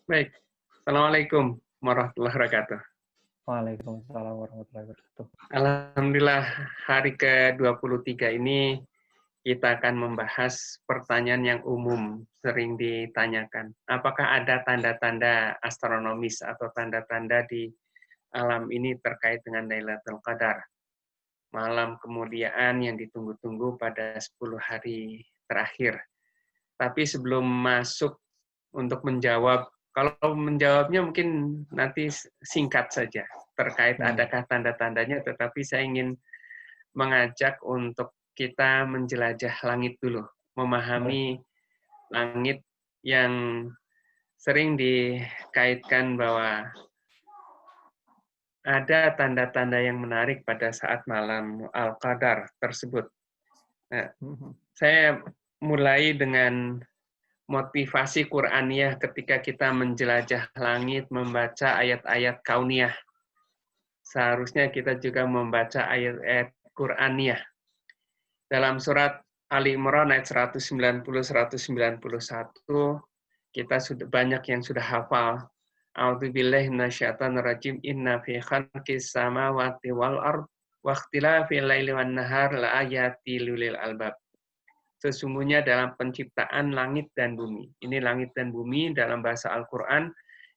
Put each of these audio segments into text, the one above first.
Baik. Assalamualaikum warahmatullahi wabarakatuh. Waalaikumsalam warahmatullahi wabarakatuh. Alhamdulillah hari ke-23 ini kita akan membahas pertanyaan yang umum sering ditanyakan. Apakah ada tanda-tanda astronomis atau tanda-tanda di alam ini terkait dengan Lailatul Qadar? Malam kemuliaan yang ditunggu-tunggu pada 10 hari terakhir. Tapi sebelum masuk untuk menjawab, kalau menjawabnya mungkin nanti singkat saja terkait adakah tanda-tandanya, tetapi saya ingin mengajak untuk kita menjelajah langit dulu, memahami langit yang sering dikaitkan bahwa ada tanda-tanda yang menarik pada saat malam Al-Qadar tersebut. Nah, saya mulai dengan motivasi Qur'aniyah ketika kita menjelajah langit, membaca ayat-ayat kauniyah. Seharusnya kita juga membaca ayat-ayat Qur'aniyah. Dalam surat Ali Imran ayat 190-191, kita sudah banyak yang sudah hafal. A'udzubillahi minasyaitonirrajim. Inna fi khalqis samawati wal ard wa ikhtilafil laili wan nahar la ayati lil albab. Sesungguhnya dalam penciptaan langit dan bumi. Ini langit dan bumi dalam bahasa Al-Quran,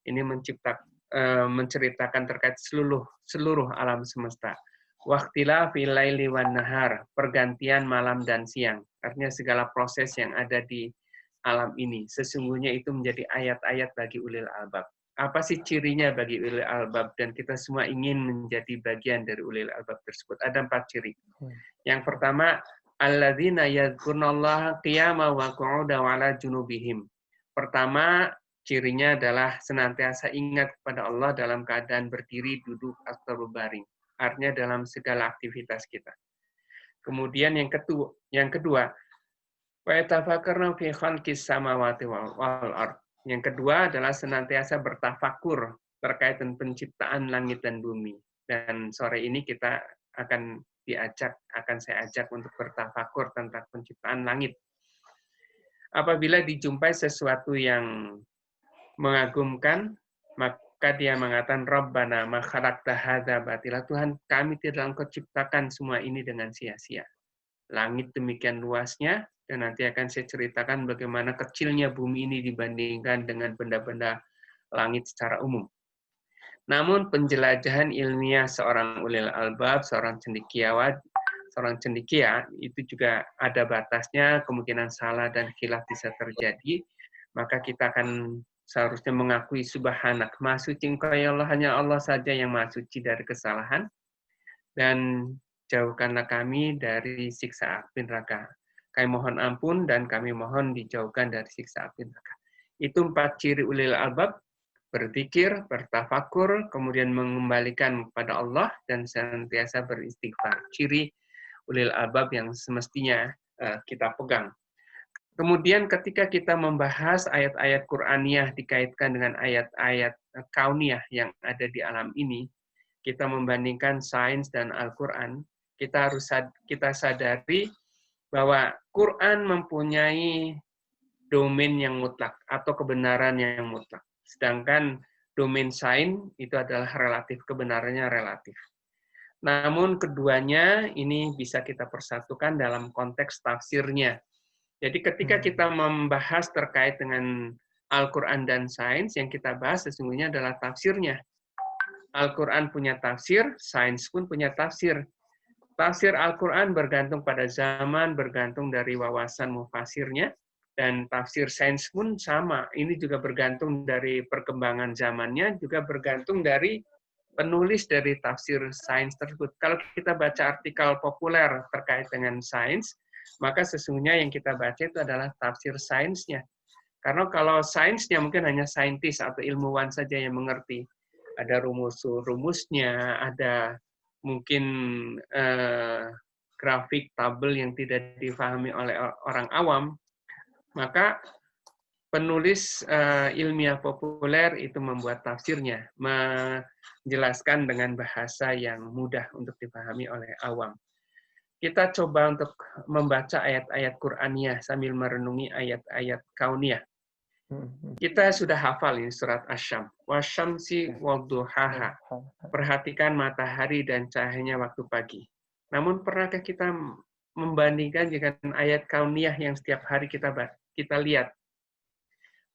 ini menceritakan terkait seluruh alam semesta. Waqtilafil laili wan nahar, pergantian malam dan siang. Artinya segala proses yang ada di alam ini. Sesungguhnya itu menjadi ayat-ayat bagi ulil albab. Apa sih cirinya bagi ulil albab? Dan kita semua ingin menjadi bagian dari ulil albab tersebut. Ada 4 ciri. Yang pertama, alladzina yadhkurunallaha qiyaman wa qu'udan wa 'ala junubihim. Pertama, cirinya adalah senantiasa ingat kepada Allah dalam keadaan berdiri, duduk, atau berbaring. Artinya dalam segala aktivitas kita. Kemudian yang kedua, wa yatafakkarna fi khalqis samawati wal ard. Yang kedua adalah senantiasa bertafakur terkait dengan penciptaan langit dan bumi. Dan sore ini kita akan saya ajak untuk bertafakur tentang penciptaan langit. Apabila dijumpai sesuatu yang mengagumkan, maka dia mengatakan, Rabbana ma khalaqta hadza batila. Tuhan, kami tidak engkau ciptakan semua ini dengan sia-sia. Langit demikian luasnya, dan nanti akan saya ceritakan bagaimana kecilnya bumi ini dibandingkan dengan benda-benda langit secara umum. Namun penjelajahan ilmiah seorang ulil albab, seorang cendekia itu juga ada batasnya, kemungkinan salah dan khilaf bisa terjadi, maka kita akan seharusnya mengakui subhanak, maha suci engkau ya Allah, hanya Allah saja yang maha suci dari kesalahan, dan jauhkanlah kami dari siksa api neraka. Kami mohon ampun dan kami mohon dijauhkan dari siksa api neraka. Itu 4 ciri ulil albab: berzikir, bertafakur, kemudian mengembalikan kepada Allah, dan senantiasa beristighfar. Ciri ulil albab yang semestinya kita pegang. Kemudian ketika kita membahas ayat-ayat Qur'aniyah dikaitkan dengan ayat-ayat kauniyah yang ada di alam ini, kita membandingkan sains dan Al-Quran, kita sadari bahwa Quran mempunyai domain yang mutlak atau kebenaran yang mutlak. Sedangkan domain sains itu adalah relatif, kebenarannya relatif. Namun keduanya ini bisa kita persatukan dalam konteks tafsirnya. Jadi ketika kita membahas terkait dengan Al-Quran dan sains, yang kita bahas sesungguhnya adalah tafsirnya. Al-Quran punya tafsir, sains pun punya tafsir. Tafsir Al-Quran bergantung pada zaman, bergantung dari wawasan mufasirnya, dan tafsir sains pun sama. Ini juga bergantung dari perkembangan zamannya, juga bergantung dari penulis dari tafsir sains tersebut. Kalau kita baca artikel populer terkait dengan sains, maka sesungguhnya yang kita baca itu adalah tafsir sainsnya. Karena kalau sainsnya mungkin hanya saintis atau ilmuwan saja yang mengerti. Ada rumus-rumusnya, ada mungkin grafik, tabel yang tidak difahami oleh orang awam, maka penulis ilmiah populer itu membuat tafsirnya, menjelaskan dengan bahasa yang mudah untuk dipahami oleh awam. Kita coba untuk membaca ayat-ayat Qur'aniyah sambil merenungi ayat-ayat kauniyah. Kita sudah hafal ini surat Asy-Syams. Wasyamsi wadduhaha. Perhatikan matahari dan cahayanya waktu pagi. Namun pernahkah kita membandingkan dengan ayat kauniyah yang setiap hari kita lihat?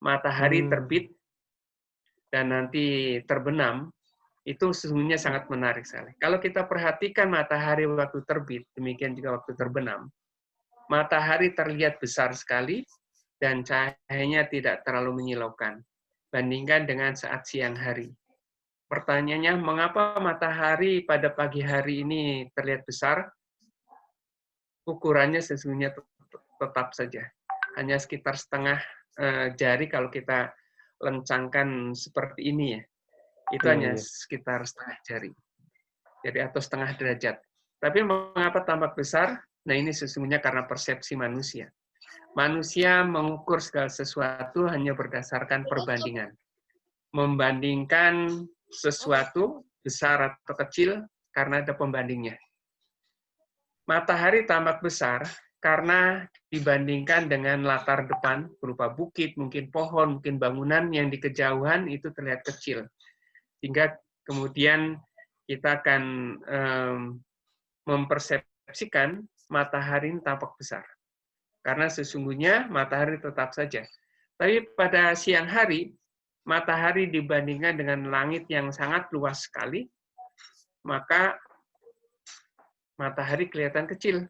Matahari terbit dan nanti terbenam, itu sesungguhnya sangat menarik sekali. Kalau kita perhatikan matahari waktu terbit, demikian juga waktu terbenam, matahari terlihat besar sekali dan cahayanya tidak terlalu menyilaukan. Bandingkan dengan saat siang hari. Pertanyaannya, mengapa matahari pada pagi hari ini terlihat besar? Ukurannya sesungguhnya tetap saja. Hanya sekitar setengah jari kalau kita lencangkan seperti ini ya. Itu hanya sekitar setengah jari. Jadi atau setengah derajat. Tapi mengapa tampak besar? Nah ini sesungguhnya karena persepsi manusia. Manusia mengukur segala sesuatu hanya berdasarkan perbandingan. Membandingkan sesuatu besar atau kecil karena ada pembandingnya. Matahari tampak besar karena dibandingkan dengan latar depan berupa bukit, mungkin pohon, mungkin bangunan yang di kejauhan itu terlihat kecil. Sehingga kemudian kita akan mempersepsikan matahari ini tampak besar. Karena sesungguhnya matahari tetap saja. Tapi pada siang hari, matahari dibandingkan dengan langit yang sangat luas sekali, maka matahari kelihatan kecil.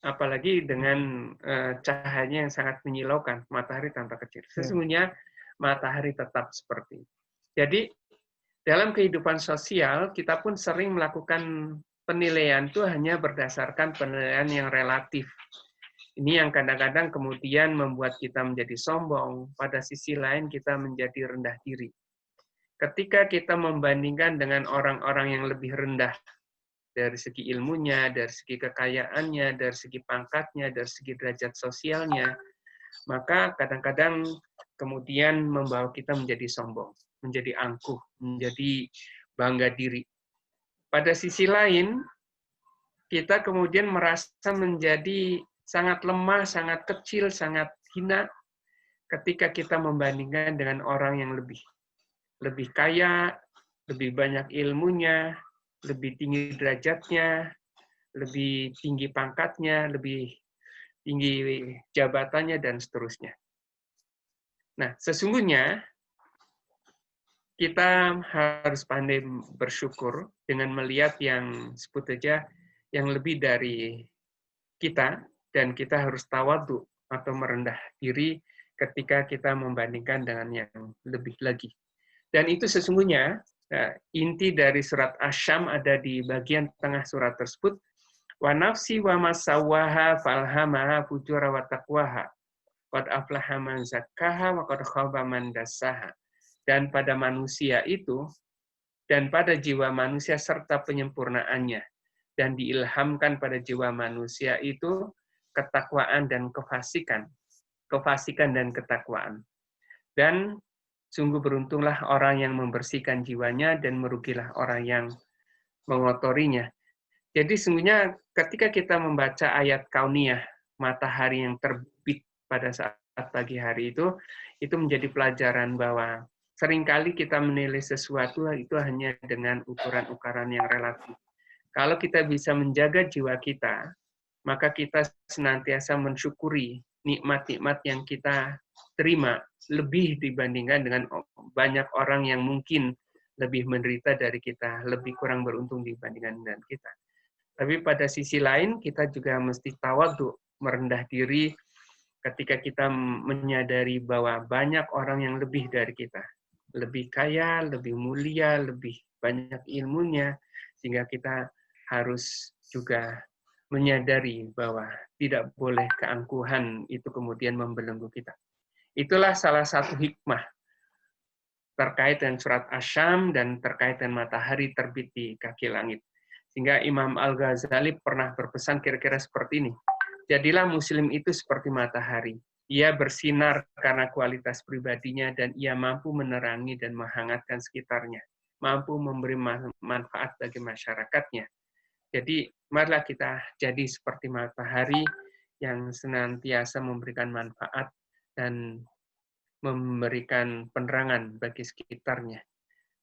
Apalagi dengan cahayanya yang sangat menyilaukan, matahari tampak kecil. Sesungguhnya matahari tetap seperti itu. Jadi, dalam kehidupan sosial, kita pun sering melakukan penilaian itu hanya berdasarkan penilaian yang relatif. Ini yang kadang-kadang kemudian membuat kita menjadi sombong, pada sisi lain kita menjadi rendah diri. Ketika kita membandingkan dengan orang-orang yang lebih rendah, dari segi ilmunya, dari segi kekayaannya, dari segi pangkatnya, dari segi derajat sosialnya, maka kadang-kadang kemudian membawa kita menjadi sombong, menjadi angkuh, menjadi bangga diri. Pada sisi lain, kita kemudian merasa menjadi sangat lemah, sangat kecil, sangat hina ketika kita membandingkan dengan orang yang lebih kaya, lebih banyak ilmunya, lebih tinggi derajatnya, lebih tinggi pangkatnya, lebih tinggi jabatannya, dan seterusnya. Nah, sesungguhnya kita harus pandai bersyukur dengan melihat yang sebut saja yang lebih dari kita, dan kita harus tawadhu atau merendah diri ketika kita membandingkan dengan yang lebih lagi. Dan itu sesungguhnya inti dari surat Asy-Syams ada di bagian tengah surat tersebut. Wa nafsi wa masawwaha falhamaha fujura wa taqwaha. Qad aflaha man zakkaha wa qad khaba man dassaha. Dan pada manusia itu, dan pada jiwa manusia serta penyempurnaannya, dan diilhamkan pada jiwa manusia itu ketakwaan dan kefasikan dan ketakwaan. Dan sungguh beruntunglah orang yang membersihkan jiwanya dan merugilah orang yang mengotorinya. Jadi sungguhnya ketika kita membaca ayat kauniyah, matahari yang terbit pada saat pagi hari itu menjadi pelajaran bahwa seringkali kita menilai sesuatu itu hanya dengan ukuran-ukuran yang relatif. Kalau kita bisa menjaga jiwa kita, maka kita senantiasa mensyukuri nikmat-nikmat yang kita terima lebih dibandingkan dengan banyak orang yang mungkin lebih menderita dari kita, lebih kurang beruntung dibandingkan dengan kita. Tapi pada sisi lain, kita juga mesti tawadhu, merendah diri ketika kita menyadari bahwa banyak orang yang lebih dari kita. Lebih kaya, lebih mulia, lebih banyak ilmunya, sehingga kita harus juga menyadari bahwa tidak boleh keangkuhan itu kemudian membelenggu kita. Itulah salah satu hikmah terkait dengan surat Asy-Syams dan terkait dengan matahari terbit di kaki langit. Sehingga Imam Al-Ghazali pernah berpesan kira-kira seperti ini. Jadilah muslim itu seperti matahari. Ia bersinar karena kualitas pribadinya dan ia mampu menerangi dan menghangatkan sekitarnya. Mampu memberi manfaat bagi masyarakatnya. Jadi, marilah kita jadi seperti matahari yang senantiasa memberikan manfaat dan memberikan penerangan bagi sekitarnya.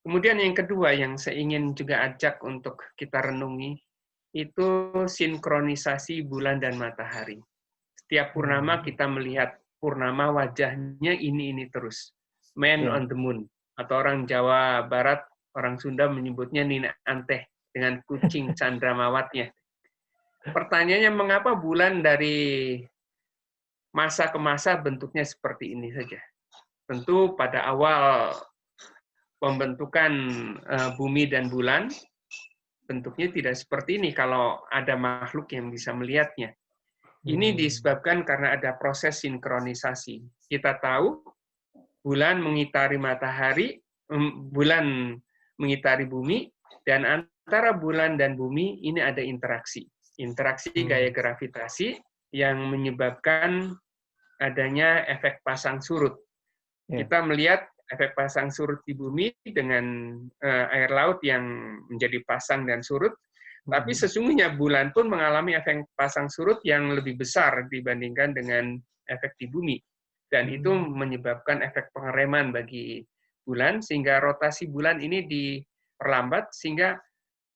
Kemudian yang kedua yang saya ingin juga ajak untuk kita renungi, itu sinkronisasi bulan dan matahari. Setiap purnama kita melihat purnama wajahnya ini terus. Man on the moon. Atau orang Jawa Barat, orang Sunda menyebutnya Nina Anteh dengan kucing candramawatnya. Pertanyaannya, mengapa bulan dari masa ke masa bentuknya seperti ini saja? Tentu pada awal pembentukan bumi dan bulan, bentuknya tidak seperti ini kalau ada makhluk yang bisa melihatnya. Ini disebabkan karena ada proses sinkronisasi. Kita tahu bulan mengitari matahari, bulan mengitari bumi, dan antara bulan dan bumi ini ada interaksi. Interaksi gaya gravitasi yang menyebabkan adanya efek pasang surut. Kita melihat efek pasang surut di bumi dengan air laut yang menjadi pasang dan surut, tapi sesungguhnya bulan pun mengalami efek pasang surut yang lebih besar dibandingkan dengan efek di bumi. Dan itu menyebabkan efek pengereman bagi bulan, sehingga rotasi bulan ini diperlambat, sehingga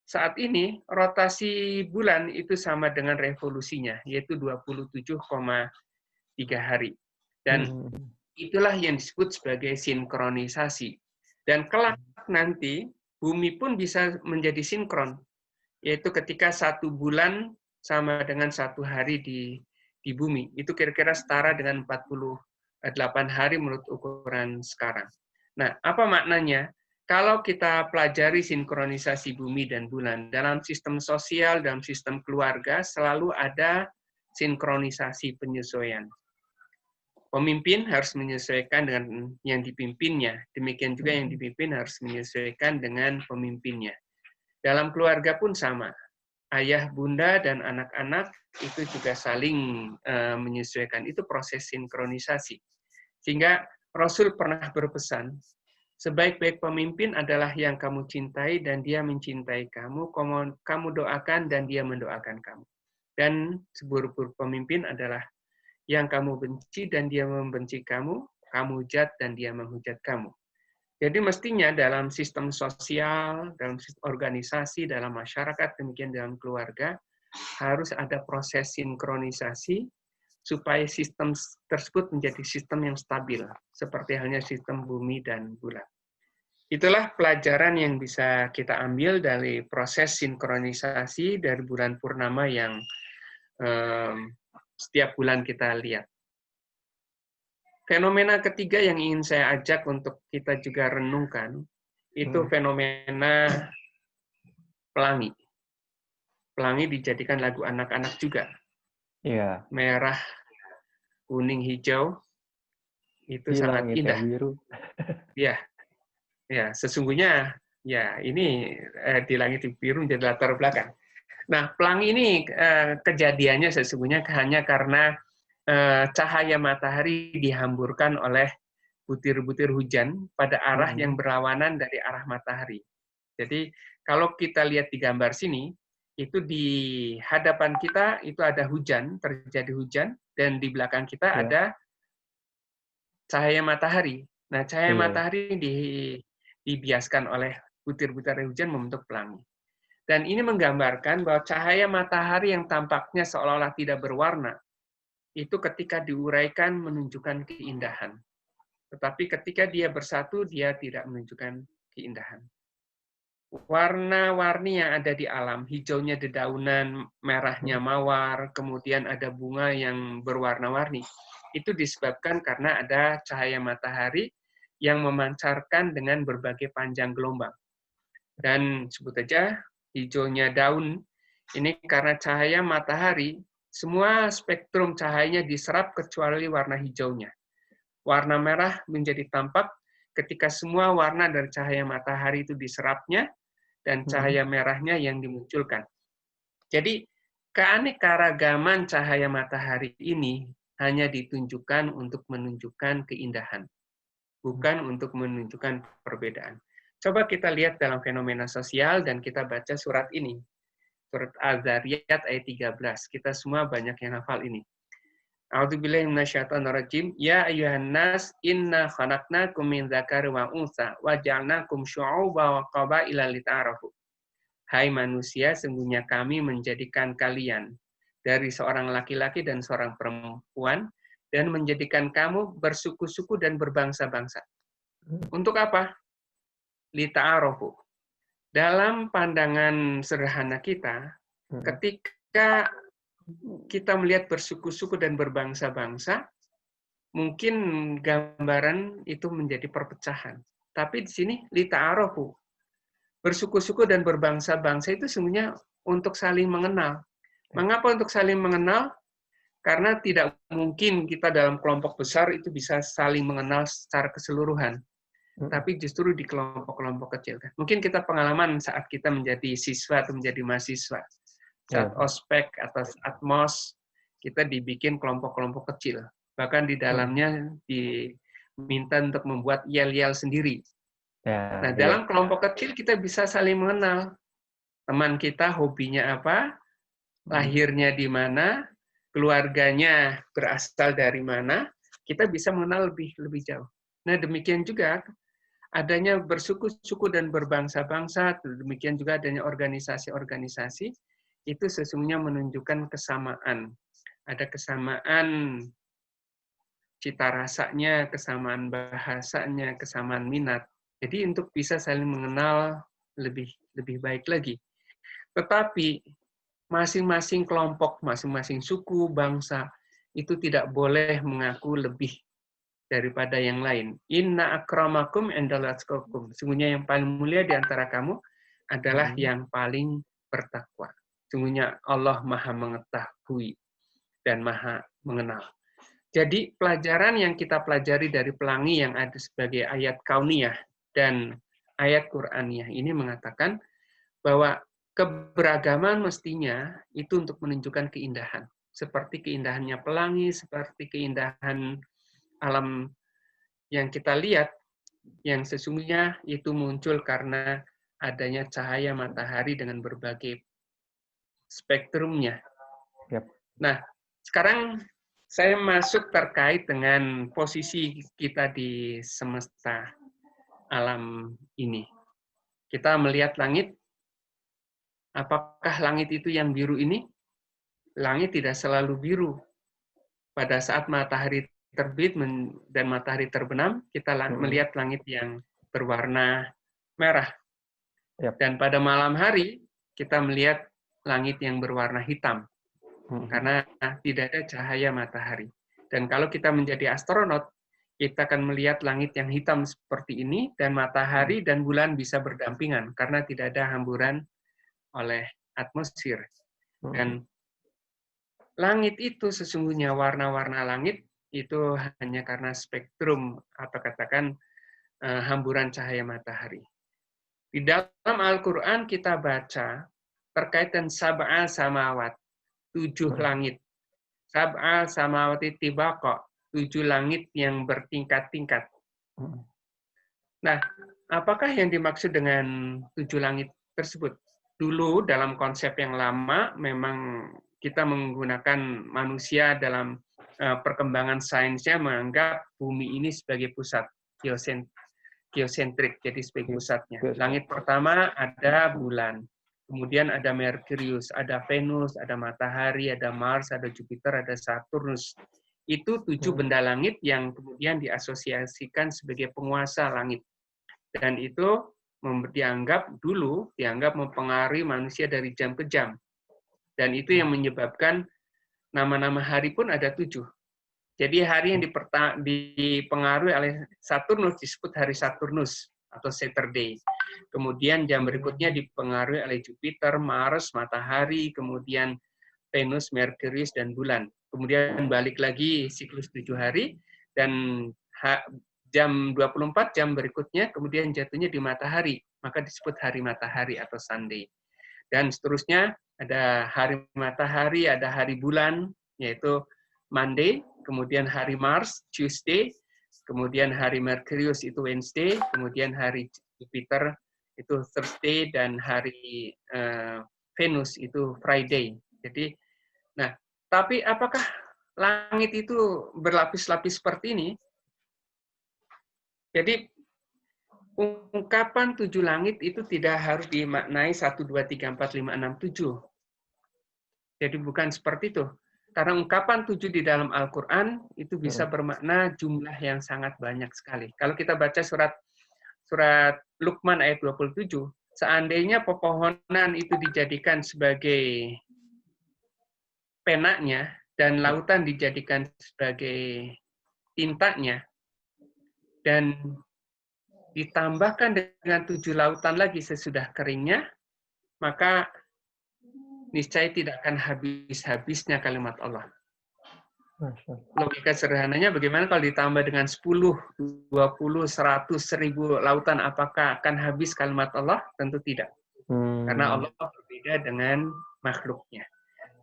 saat ini rotasi bulan itu sama dengan revolusinya, yaitu 27,3 hari. Dan itulah yang disebut sebagai sinkronisasi. Dan kelak nanti, bumi pun bisa menjadi sinkron, yaitu ketika 1 bulan sama dengan 1 hari di bumi. Itu kira-kira setara dengan 48 hari menurut ukuran sekarang. Nah, apa maknanya? Kalau kita pelajari sinkronisasi bumi dan bulan, dalam sistem sosial, dalam sistem keluarga, selalu ada sinkronisasi penyesuaian. Pemimpin harus menyesuaikan dengan yang dipimpinnya. Demikian juga yang dipimpin harus menyesuaikan dengan pemimpinnya. Dalam keluarga pun sama. Ayah, bunda, dan anak-anak itu juga saling menyesuaikan. Itu proses sinkronisasi. Sehingga Rasul pernah berpesan, sebaik-baik pemimpin adalah yang kamu cintai dan dia mencintai kamu, kamu doakan dan dia mendoakan kamu. Dan seburuk-buruk pemimpin adalah yang kamu benci dan dia membenci kamu, kamu hujat dan dia menghujat kamu. Jadi mestinya dalam sistem sosial, dalam sistem organisasi, dalam masyarakat, demikian dalam keluarga, harus ada proses sinkronisasi supaya sistem tersebut menjadi sistem yang stabil, seperti halnya sistem bumi dan bulan. Itulah pelajaran yang bisa kita ambil dari proses sinkronisasi dari bulan purnama yang setiap bulan kita lihat. Fenomena ketiga yang ingin saya ajak untuk kita juga renungkan, itu fenomena pelangi. Pelangi dijadikan lagu anak-anak juga. Iya. Merah, kuning, hijau, itu di sangat indah. Biru. Ya, ya, sesungguhnya ya ini di langit biru menjadi latar belakang. Nah, pelangi ini kejadiannya sesungguhnya hanya karena cahaya matahari dihamburkan oleh butir-butir hujan pada arah yang berlawanan dari arah matahari. Jadi, kalau kita lihat di gambar sini, itu di hadapan kita itu ada hujan, terjadi hujan, dan di belakang kita ada cahaya matahari. Nah, cahaya matahari dibiaskan oleh butir-butir hujan membentuk pelangi. Dan ini menggambarkan bahwa cahaya matahari yang tampaknya seolah-olah tidak berwarna, itu ketika diuraikan menunjukkan keindahan. Tetapi ketika dia bersatu, dia tidak menunjukkan keindahan. Warna-warni yang ada di alam, hijaunya dedaunan, merahnya mawar, kemudian ada bunga yang berwarna-warni. Itu disebabkan karena ada cahaya matahari yang memancarkan dengan berbagai panjang gelombang. Dan sebut saja hijaunya daun, ini karena cahaya matahari, semua spektrum cahayanya diserap kecuali warna hijaunya. Warna merah menjadi tampak ketika semua warna dari cahaya matahari itu diserapnya, dan cahaya merahnya yang dimunculkan. Jadi, keanekaragaman cahaya matahari ini hanya ditunjukkan untuk menunjukkan keindahan, bukan untuk menunjukkan perbedaan. Coba kita lihat dalam fenomena sosial dan kita baca surat ini. Surat Az-Zariyat ayat 13. Kita semua banyak yang hafal ini. A'udzubillahi minasyaitonirrajim. Ya ayyuhan nas inna khalaqnakum min dzakari wa unsa wa ja'alnakum syu'uban wa qabaila lita'arafu. Hai manusia, sungguhnya kami menjadikan kalian dari seorang laki-laki dan seorang perempuan dan menjadikan kamu bersuku-suku dan berbangsa-bangsa. Untuk apa? Lita'arafu. Dalam pandangan sederhana kita, ketika kita melihat bersuku-suku dan berbangsa-bangsa, mungkin gambaran itu menjadi perpecahan. Tapi di sini lita'arafu. Bersuku-suku dan berbangsa-bangsa itu sesungguhnya untuk saling mengenal. Mengapa untuk saling mengenal? Karena tidak mungkin kita dalam kelompok besar itu bisa saling mengenal secara keseluruhan. Tapi justru di kelompok-kelompok kecil. Mungkin kita pengalaman saat kita menjadi siswa atau menjadi mahasiswa. Saat ospek atau saat mos, kita dibikin kelompok-kelompok kecil. Bahkan di dalamnya diminta untuk membuat yel-yel sendiri. Nah, dalam kelompok kecil kita bisa saling mengenal. Teman kita hobinya apa, lahirnya di mana, keluarganya berasal dari mana, kita bisa mengenal lebih jauh. Nah, demikian juga adanya bersuku-suku dan berbangsa-bangsa, demikian juga adanya organisasi-organisasi, itu sesungguhnya menunjukkan kesamaan. Ada kesamaan cita rasanya, kesamaan bahasanya, kesamaan minat. Jadi untuk bisa saling mengenal lebih baik lagi. Tetapi masing-masing kelompok, masing-masing suku, bangsa, itu tidak boleh mengaku lebih daripada yang lain. Inna akramakum indallahi atqakum. Sungguhnya yang paling mulia di antara kamu adalah yang paling bertakwa. Sungguhnya Allah Maha mengetahui dan Maha mengenal. Jadi pelajaran yang kita pelajari dari pelangi yang ada sebagai ayat kauniyah dan ayat Qur'aniyah ini mengatakan bahwa keberagaman mestinya itu untuk menunjukkan keindahan. Seperti keindahannya pelangi, seperti keindahan alam yang kita lihat, yang sesungguhnya itu muncul karena adanya cahaya matahari dengan berbagai spektrumnya. Nah, sekarang saya masuk terkait dengan posisi kita di semesta alam ini. Kita melihat langit, apakah langit itu yang biru ini? Langit tidak selalu biru. Pada saat matahari terbit dan matahari terbenam, kita melihat langit yang berwarna merah. Dan pada malam hari, kita melihat langit yang berwarna hitam. Karena tidak ada cahaya matahari. Dan kalau kita menjadi astronot, kita akan melihat langit yang hitam seperti ini, dan matahari dan bulan bisa berdampingan, karena tidak ada hamburan oleh atmosfer. Dan langit itu sesungguhnya warna-warna langit itu hanya karena spektrum atau katakan hamburan cahaya matahari. Di dalam Al-Quran kita baca terkait dengan sab'a samawat, 7 langit. Sab'a samawati tibaqa, 7 langit yang bertingkat-tingkat. Nah, apakah yang dimaksud dengan 7 langit tersebut? Dulu dalam konsep yang lama memang kita menggunakan manusia dalam perkembangan sainsnya menganggap bumi ini sebagai pusat geosentrik, jadi sebagai pusatnya. Langit pertama ada bulan, kemudian ada Merkurius, ada Venus, ada matahari, ada Mars, ada Jupiter, ada Saturnus. Itu 7 benda langit yang kemudian diasosiasikan sebagai penguasa langit. Dan itu dianggap mempengaruhi manusia dari jam ke jam. Dan itu yang menyebabkan nama-nama hari pun ada 7. Jadi hari yang dipengaruhi oleh Saturnus disebut hari Saturnus atau Saturday. Kemudian jam berikutnya dipengaruhi oleh Jupiter, Mars, matahari, kemudian Venus, Merkurius, dan bulan. Kemudian balik lagi siklus 7 hari, dan jam 24 jam berikutnya kemudian jatuhnya di matahari, maka disebut hari matahari atau Sunday. Dan seterusnya ada hari matahari, ada hari bulan, yaitu Monday, kemudian hari Mars, Tuesday, kemudian hari Merkurius itu Wednesday, kemudian hari Jupiter itu Thursday, dan hari Venus itu Friday. Jadi, nah, tapi apakah langit itu berlapis-lapis seperti ini, jadi ungkapan 7 langit itu tidak harus dimaknai 1, 2, 3, 4, 5, 6, 7. Jadi bukan seperti itu. Karena ungkapan 7 di dalam Al-Quran itu bisa bermakna jumlah yang sangat banyak sekali. Kalau kita baca surat Luqman ayat 27, seandainya pepohonan itu dijadikan sebagai penanya dan lautan dijadikan sebagai tintanya, dan ditambahkan dengan 7 lautan lagi sesudah keringnya, maka niscaya tidak akan habis-habisnya kalimat Allah. Logika sederhananya bagaimana kalau ditambah dengan 10, 20, 100, 1000 lautan, apakah akan habis kalimat Allah? Tentu tidak. Karena Allah berbeda dengan makhluknya.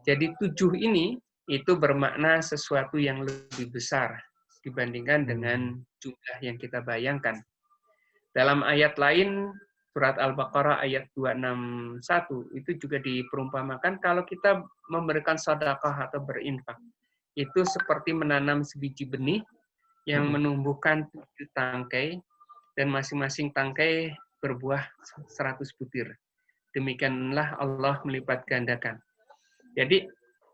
Jadi 7 ini itu bermakna sesuatu yang lebih besar dibandingkan dengan jumlah yang kita bayangkan. Dalam ayat lain, surat Al-Baqarah ayat 261, itu juga diperumpamakan kalau kita memberikan sedekah atau berinfak. Itu seperti menanam sebiji benih yang menumbuhkan 7 tangkai, dan masing-masing tangkai berbuah 100 butir. Demikianlah Allah melipat gandakan. Jadi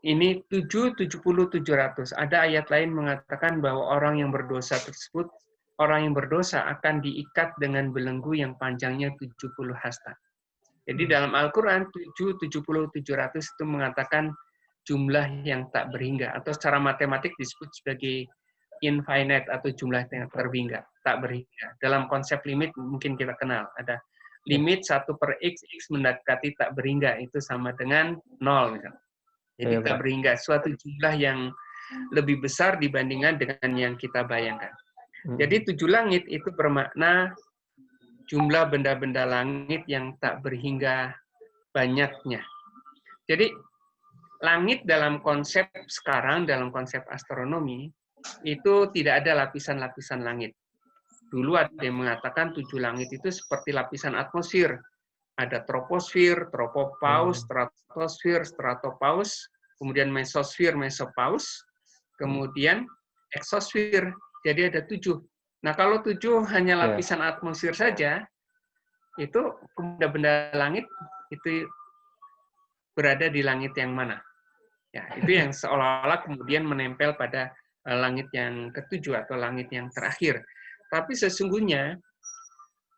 ini 7, 70, 700. Ada ayat lain mengatakan bahwa orang yang berdosa tersebut, orang yang berdosa akan diikat dengan belenggu yang panjangnya 70 hasta. Jadi dalam Al-Quran 7, 70, 700 itu mengatakan jumlah yang tak berhingga, atau secara matematik disebut sebagai infinite atau jumlah yang terhingga, tak berhingga. Dalam konsep limit mungkin kita kenal, ada limit 1/x mendekati tak berhingga, itu sama dengan 0 misalnya. Jadi tak berhingga, suatu jumlah yang lebih besar dibandingkan dengan yang kita bayangkan. Jadi 7 langit itu bermakna jumlah benda-benda langit yang tak berhingga banyaknya. Jadi langit dalam konsep sekarang, dalam konsep astronomi, itu tidak ada lapisan-lapisan langit. Dulu ada yang mengatakan 7 langit itu seperti lapisan atmosfer. Ada troposfer, tropopaus, stratosfer, stratopaus, kemudian mesosfer, mesopaus, kemudian eksosfer. Jadi ada 7. Nah, kalau 7 hanya lapisan atmosfer saja, itu benda-benda langit itu berada di langit yang mana? Ya, itu yang seolah-olah kemudian menempel pada langit yang ketujuh atau langit yang terakhir. Tapi sesungguhnya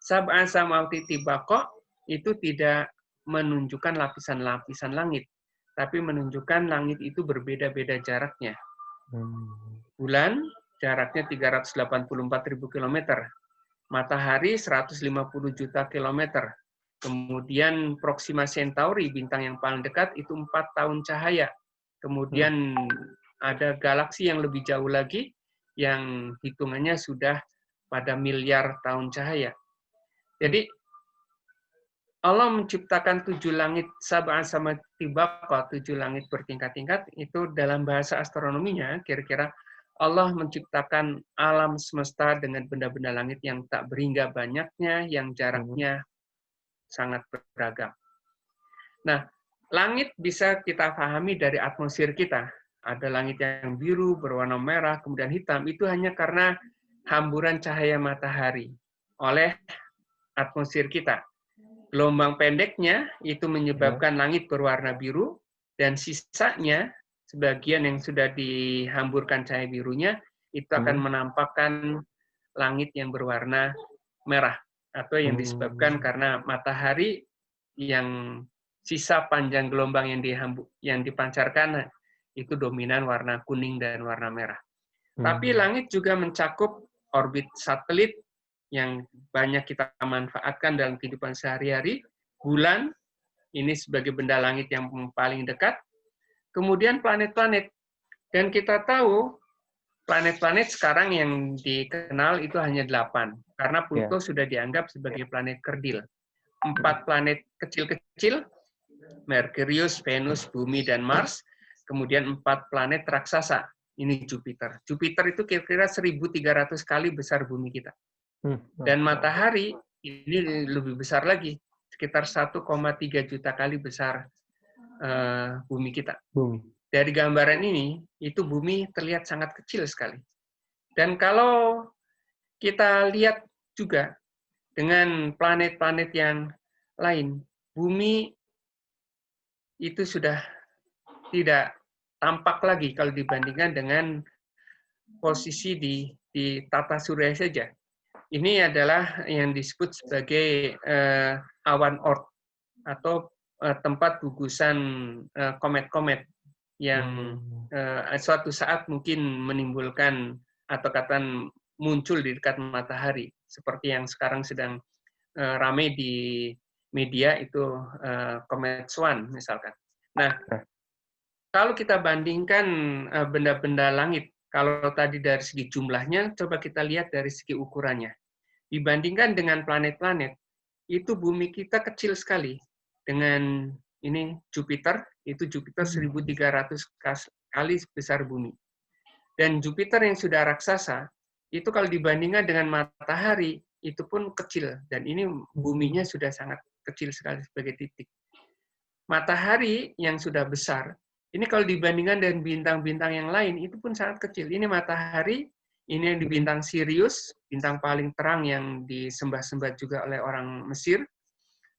sab'a samawati tibaqa itu tidak menunjukkan lapisan-lapisan langit, tapi menunjukkan langit itu berbeda-beda jaraknya. Bulan jaraknya 384.000 km, matahari 150 juta kilometer. Kemudian Proxima Centauri, bintang yang paling dekat, itu 4 tahun cahaya. Kemudian ada galaksi yang lebih jauh lagi, yang hitungannya sudah pada miliar tahun cahaya. Jadi, Allah menciptakan 7 langit, sab'a samawati tibaqa, 7 langit bertingkat-tingkat, itu dalam bahasa astronominya, kira-kira Allah menciptakan alam semesta dengan benda-benda langit yang tak berhingga banyaknya, yang jaraknya sangat beragam. Nah, langit bisa kita pahami dari atmosfer kita. Ada langit yang biru, berwarna merah, kemudian hitam. Itu hanya karena hamburan cahaya matahari oleh atmosfer kita. Gelombang pendeknya itu menyebabkan langit berwarna biru, dan sisanya, sebagian yang sudah dihamburkan cahaya birunya, itu akan menampakkan langit yang berwarna merah, atau yang disebabkan karena matahari yang sisa panjang gelombang yang dipancarkan itu dominan warna kuning dan warna merah. Tapi langit juga mencakup orbit satelit yang banyak kita manfaatkan dalam kehidupan sehari-hari. Bulan, ini sebagai benda langit yang paling dekat. Kemudian planet-planet. Dan kita tahu, planet-planet sekarang yang dikenal itu hanya 8. Karena Pluto sudah dianggap sebagai planet kerdil. 4 planet kecil-kecil, Merkurius, Venus, Bumi, dan Mars. Kemudian 4 planet raksasa. Ini Jupiter. Jupiter itu kira-kira 1.300 kali besar bumi kita. Dan matahari ini lebih besar lagi, sekitar 1,3 juta kali besar bumi kita. dari gambaran ini, itu bumi terlihat sangat kecil sekali. Dan kalau kita lihat juga dengan planet-planet yang lain, bumi itu sudah tidak tampak lagi kalau dibandingkan dengan posisi di tata surya saja. Ini adalah yang disebut sebagai awan Oort atau tempat gugusan komet-komet yang suatu saat mungkin menimbulkan atau katakan muncul di dekat matahari, seperti yang sekarang sedang ramai di media itu komet Swan misalkan. Nah, kalau kita bandingkan benda-benda langit, kalau tadi dari segi jumlahnya, coba kita lihat dari segi ukurannya. Dibandingkan dengan planet-planet, itu bumi kita kecil sekali. Dengan ini Jupiter, itu Jupiter 1.300 kali besar bumi. Dan Jupiter yang sudah raksasa, itu kalau dibandingkan dengan matahari, itu pun kecil. Dan ini buminya sudah sangat kecil sekali sebagai titik. Matahari yang sudah besar, ini kalau dibandingkan dengan bintang-bintang yang lain, itu pun sangat kecil. Ini matahari, ini yang di bintang Sirius, bintang paling terang yang disembah-sembah juga oleh orang Mesir.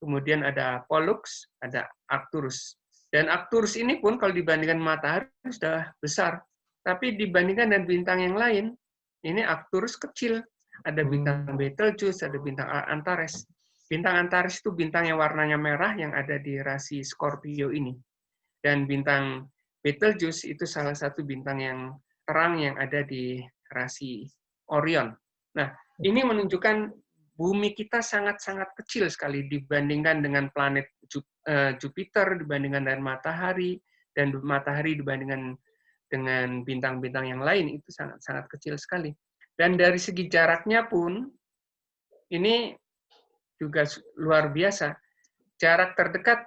Kemudian ada Pollux, ada Arcturus. Dan Arcturus ini pun kalau dibandingkan matahari sudah besar. Tapi dibandingkan dengan bintang yang lain, ini Arcturus kecil. Ada bintang Betelgeuse, ada bintang Antares. Bintang Antares itu bintang yang warnanya merah yang ada di rasi Scorpio ini. Dan bintang Betelgeuse itu salah satu bintang yang terang yang ada di rasi Orion. Nah, ini menunjukkan bumi kita sangat-sangat kecil sekali dibandingkan dengan planet Jupiter, dibandingkan dengan matahari, dan matahari dibandingkan dengan bintang-bintang yang lain, itu sangat-sangat kecil sekali. Dan dari segi jaraknya pun, ini juga luar biasa. Jarak terdekat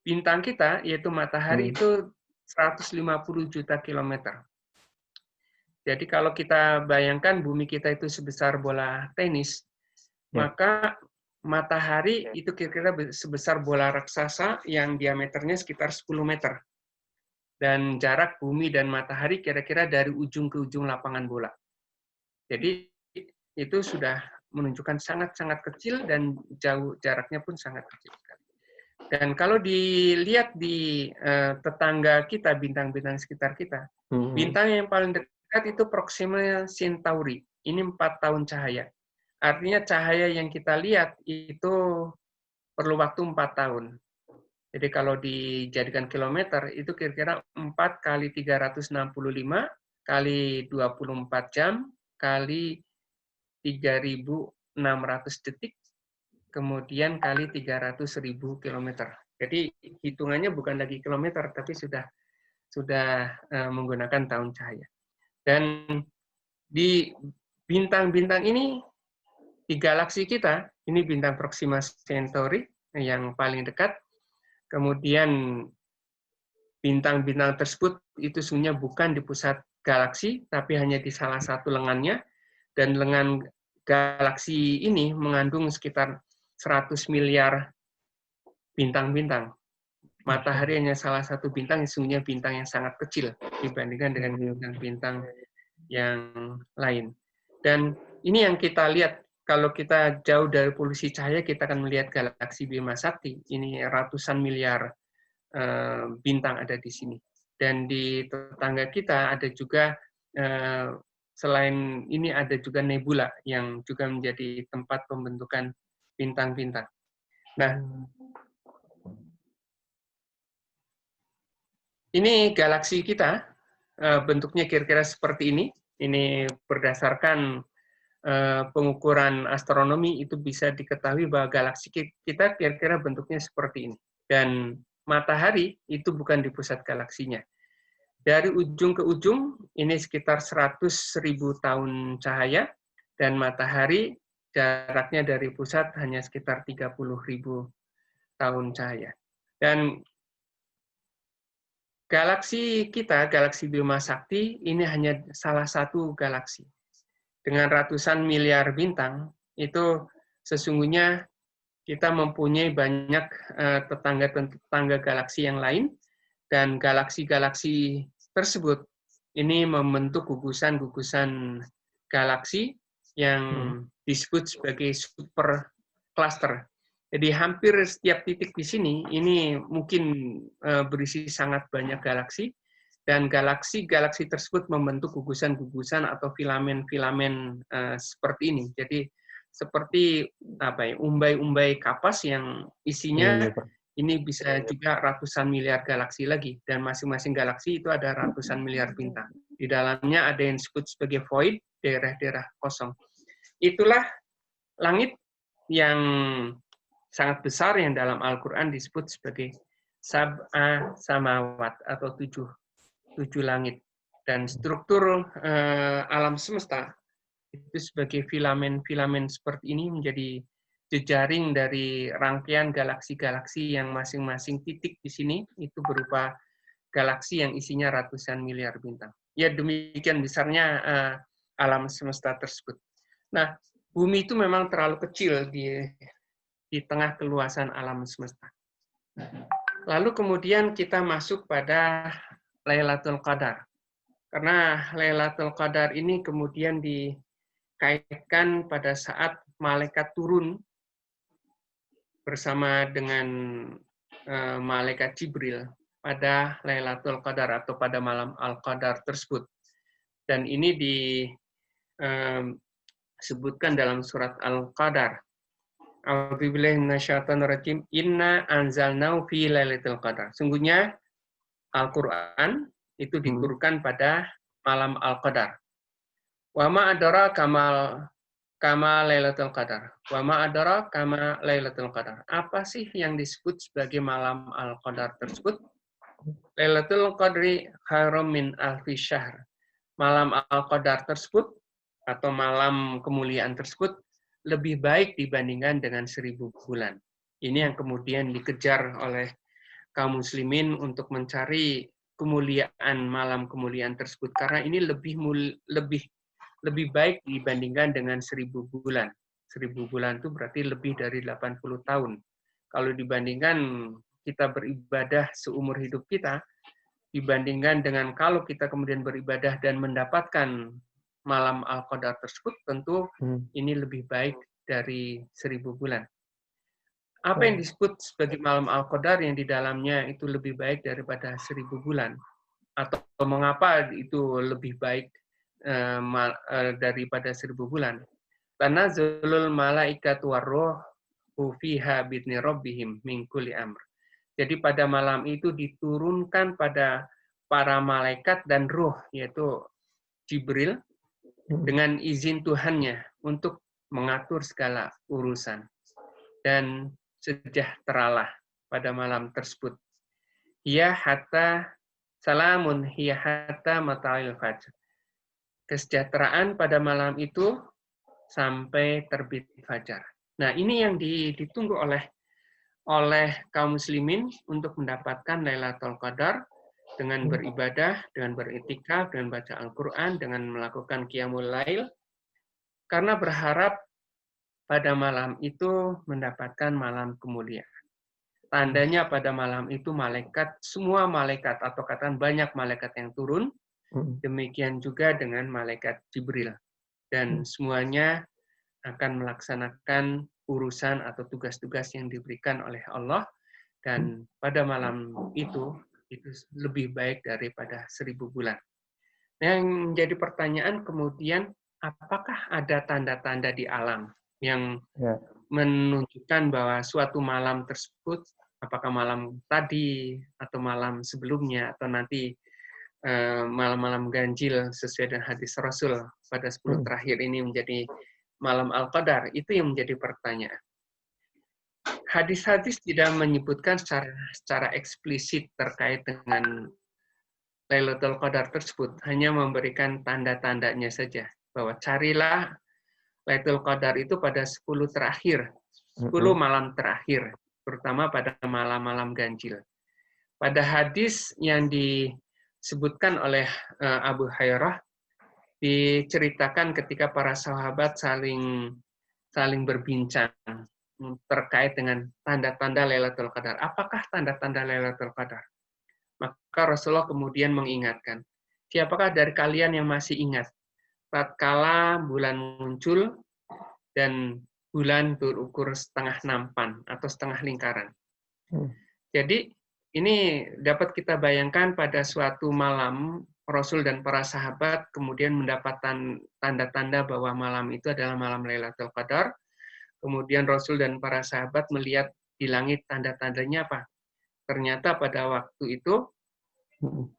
bintang kita, yaitu matahari, itu 150 juta kilometer. Jadi kalau kita bayangkan bumi kita itu sebesar bola tenis, maka matahari itu kira-kira sebesar bola raksasa yang diameternya sekitar 10 meter. Dan jarak bumi dan matahari kira-kira dari ujung ke ujung lapangan bola. Jadi itu sudah menunjukkan sangat-sangat kecil dan jauh jaraknya pun sangat kecil sekali. Dan kalau dilihat di tetangga kita, bintang-bintang sekitar kita, bintang yang paling dekat itu Proxima Centauri. Ini 4 tahun cahaya. Artinya cahaya yang kita lihat itu perlu waktu 4 tahun. Jadi kalau dijadikan kilometer, itu kira-kira 4 kali 365 kali 24 jam kali 3.600 detik, kemudian kali 300.000 kilometer. Jadi hitungannya bukan lagi kilometer, tapi sudah menggunakan tahun cahaya. Dan di bintang-bintang ini, di galaksi kita, ini bintang Proxima Centauri yang paling dekat. Kemudian bintang-bintang tersebut itu sebenarnya bukan di pusat galaksi, tapi hanya di salah satu lengannya. Dan lengan galaksi ini mengandung sekitar 100 miliar bintang-bintang. Matahari hanya salah satu bintang, sesungguhnya bintang yang sangat kecil dibandingkan dengan bintang-bintang yang lain. Dan ini yang kita lihat, kalau kita jauh dari polusi cahaya, kita akan melihat galaksi Bima Sakti. Ini ratusan miliar bintang ada di sini. Dan di tetangga kita ada juga, selain ini ada juga nebula yang juga menjadi tempat pembentukan bintang-bintang. Nah, ini galaksi kita, bentuknya kira-kira seperti ini. Ini berdasarkan pengukuran astronomi itu bisa diketahui bahwa galaksi kita kira-kira bentuknya seperti ini. Dan matahari itu bukan di pusat galaksinya. Dari ujung ke ujung, ini sekitar 100.000 tahun cahaya, dan matahari jaraknya dari pusat hanya sekitar 30.000 tahun cahaya. Dan galaksi kita, galaksi Bima Sakti, ini hanya salah satu galaksi. Dengan ratusan miliar bintang, itu sesungguhnya Kita mempunyai banyak tetangga-tetangga galaksi yang lain, dan galaksi-galaksi tersebut ini membentuk gugusan-gugusan galaksi yang disebut sebagai super cluster. Jadi hampir setiap titik di sini ini mungkin berisi sangat banyak galaksi, dan galaksi-galaksi tersebut membentuk gugusan-gugusan atau filamen-filamen seperti ini. Jadi seperti apa ya, umbai-umbai kapas yang isinya ini bisa juga ratusan miliar galaksi lagi, dan masing-masing galaksi itu ada ratusan miliar bintang. Di dalamnya ada yang disebut sebagai void, daerah-daerah kosong. Itulah langit yang sangat besar yang dalam Al-Quran disebut sebagai sab'a samawat atau tujuh langit. Dan struktur alam semesta itu sebagai filamen-filamen seperti ini menjadi jejaring dari rangkaian galaksi-galaksi yang masing-masing titik di sini itu berupa galaksi yang isinya ratusan miliar bintang. Ya, demikian besarnya alam semesta tersebut. Nah, bumi itu memang terlalu kecil di tengah keluasan alam semesta. Lalu kemudian kita masuk pada Lailatul Qadar. Karena Lailatul Qadar ini kemudian dikaitkan pada saat malaikat turun bersama dengan malaikat Jibril pada Lailatul Qadar atau pada malam Al-Qadar tersebut. Dan ini disebutkan dalam surat Al-Qadar. A'udzubillahi minasyaitonirrajim. Inna anzalnahu fi lailatul qadar. Sungguhnya Al-Qur'an itu diturunkan pada malam Al-Qadar. Wa ma adara kama lailatul qadar. Wa ma adara kama lailatul qadar. Apa sih yang disebut sebagai malam Al-Qadar tersebut? Lailatul qadri khairum min alfi syahr. Malam Al-Qadar tersebut atau malam kemuliaan tersebut lebih baik dibandingkan dengan 1000 bulan. Ini yang kemudian dikejar oleh kaum muslimin untuk mencari kemuliaan malam kemuliaan tersebut, karena ini lebih baik dibandingkan dengan 1000 bulan. 1000 bulan itu berarti lebih dari 80 tahun. Kalau dibandingkan kita beribadah seumur hidup kita, dibandingkan dengan kalau kita kemudian beribadah dan mendapatkan malam Al-Qadar tersebut, tentu ini lebih baik dari 1000 bulan. Apa yang disebut sebagai malam Al-Qadar yang di dalamnya itu lebih baik daripada 1000 bulan? Atau mengapa itu lebih baik daripada 1000 bulan? Tanazzalul malaikatu warruh fiha bi'idzni rabbihim min kulli amr. Jadi pada malam itu diturunkan pada para malaikat dan ruh, yaitu Jibril, dengan izin Tuhannya untuk mengatur segala urusan. Dan sejahteralah pada malam tersebut. Hiya hatta salamun hiya hatta mata'il fajr. Kesejahteraan pada malam itu sampai terbit fajar. Nah, ini yang ditunggu oleh kaum muslimin untuk mendapatkan Lailatul Qadar, dengan beribadah, dengan beriktikaf, dengan baca Al-Quran, dengan melakukan Qiyamul Lail, karena berharap pada malam itu mendapatkan malam kemuliaan. Tandanya pada malam itu semua malaikat, atau katakan banyak malaikat yang turun, demikian juga dengan malaikat Jibril. Dan semuanya akan melaksanakan urusan atau tugas-tugas yang diberikan oleh Allah, dan pada malam itu lebih baik daripada 1000 bulan. Yang menjadi pertanyaan kemudian, apakah ada tanda-tanda di alam yang menunjukkan bahwa suatu malam tersebut, apakah malam tadi atau malam sebelumnya atau nanti malam-malam ganjil sesuai dengan hadis Rasul pada 10 terakhir ini menjadi malam Al-Qadar, itu yang menjadi pertanyaan. Hadis-hadis tidak menyebutkan secara eksplisit terkait dengan Lailatul Qadar tersebut, hanya memberikan tanda-tandanya saja, bahwa carilah Lailatul Qadar itu pada 10 terakhir, 10 malam terakhir, terutama pada malam-malam ganjil. Pada hadis yang disebutkan oleh Abu Hurairah, diceritakan ketika para sahabat saling berbincang terkait dengan tanda-tanda Lailatul Qadar. Apakah tanda-tanda Lailatul Qadar? Maka Rasulullah kemudian mengingatkan, siapakah dari kalian yang masih ingat tatkala bulan muncul dan bulan berukur setengah nampan atau setengah lingkaran. Jadi ini dapat kita bayangkan pada suatu malam Rasul dan para sahabat kemudian mendapatkan tanda-tanda bahwa malam itu adalah malam Lailatul Qadar. Kemudian Rasul dan para sahabat melihat di langit tanda-tandanya apa? Ternyata pada waktu itu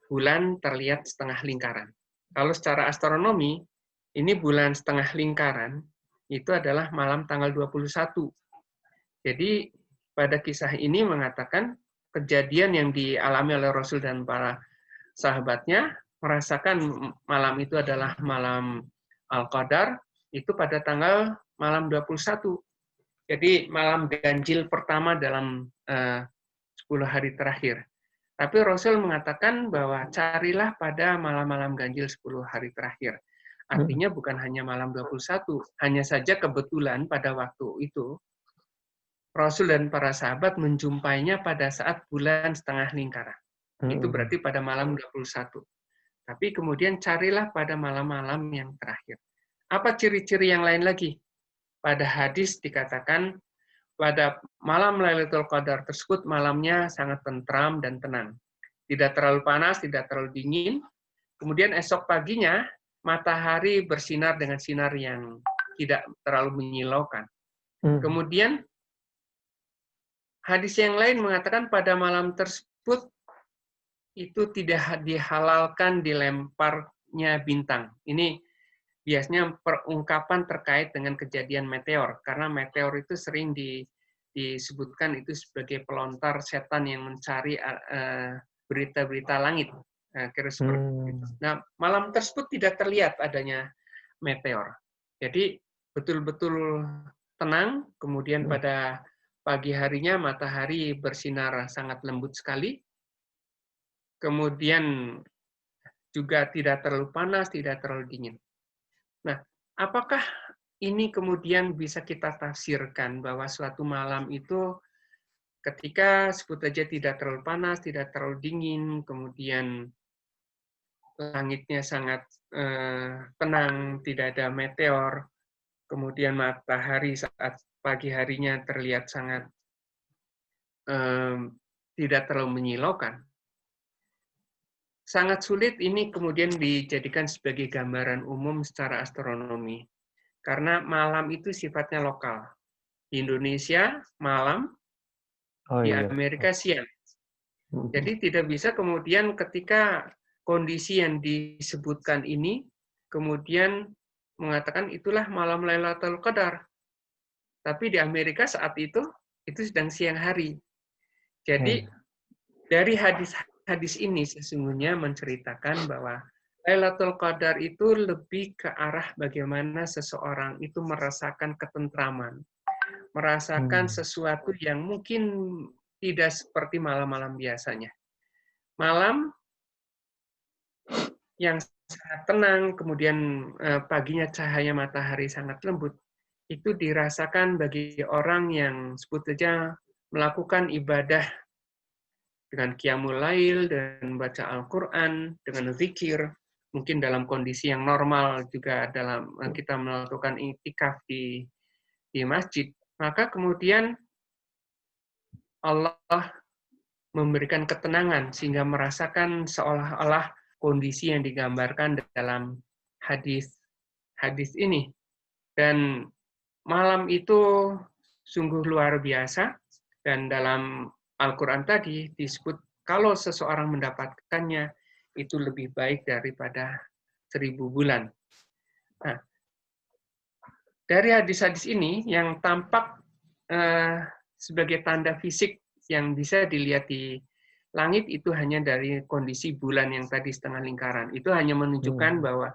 bulan terlihat setengah lingkaran. Kalau secara astronomi, ini bulan setengah lingkaran itu adalah malam tanggal 21. Jadi pada kisah ini mengatakan kejadian yang dialami oleh Rasul dan para sahabatnya merasakan malam itu adalah malam Al-Qadar itu pada tanggal malam 21. Jadi malam ganjil pertama dalam 10 hari terakhir. Tapi Rasul mengatakan bahwa carilah pada malam-malam ganjil 10 hari terakhir. Artinya bukan hanya malam 21, hanya saja kebetulan pada waktu itu Rasul dan para sahabat menjumpainya pada saat bulan setengah lingkaran. Itu berarti pada malam 21. Tapi kemudian carilah pada malam-malam yang terakhir. Apa ciri-ciri yang lain lagi? Pada hadis dikatakan pada malam Lailatul Qadar tersebut malamnya sangat tentram dan tenang. Tidak terlalu panas, tidak terlalu dingin. Kemudian esok paginya matahari bersinar dengan sinar yang tidak terlalu menyilaukan. Kemudian hadis yang lain mengatakan pada malam tersebut itu tidak dihalalkan dilemparnya bintang. Ini biasanya perungkapan terkait dengan kejadian meteor, karena meteor itu sering disebutkan itu sebagai pelontar setan yang mencari berita-berita langit. Kira seperti itu. Nah, malam tersebut tidak terlihat adanya meteor. Jadi betul-betul tenang, kemudian pada pagi harinya matahari bersinar sangat lembut sekali, kemudian juga tidak terlalu panas, tidak terlalu dingin. Nah, apakah ini kemudian bisa kita tafsirkan bahwa suatu malam itu ketika sebut saja tidak terlalu panas, tidak terlalu dingin, kemudian langitnya sangat tenang, tidak ada meteor, kemudian matahari saat pagi harinya terlihat sangat tidak terlalu menyilaukan. Sangat sulit ini kemudian dijadikan sebagai gambaran umum secara astronomi. Karena malam itu sifatnya lokal. Di Indonesia malam, di Amerika siang. Jadi tidak bisa kemudian ketika kondisi yang disebutkan ini, kemudian mengatakan itulah malam Lailatul Qadar. Tapi di Amerika saat itu sedang siang hari. Jadi dari hadis ini sesungguhnya menceritakan bahwa Lailatul Qadar itu lebih ke arah bagaimana seseorang itu merasakan ketentraman, merasakan sesuatu yang mungkin tidak seperti malam-malam biasanya. Malam yang sangat tenang, kemudian paginya cahaya matahari sangat lembut, itu dirasakan bagi orang yang sebut saja melakukan ibadah dengan qiyamul lail, dan baca Al-Quran, dengan zikir, mungkin dalam kondisi yang normal juga dalam kita melakukan iktikaf di masjid, maka kemudian Allah memberikan ketenangan sehingga merasakan seolah-olah kondisi yang digambarkan dalam hadis ini. Dan malam itu sungguh luar biasa, dan dalam Al-Quran tadi disebut kalau seseorang mendapatkannya itu lebih baik daripada 1000 bulan. Nah, dari hadis-hadis ini yang tampak sebagai tanda fisik yang bisa dilihat di langit itu hanya dari kondisi bulan yang tadi setengah lingkaran. Itu hanya menunjukkan bahwa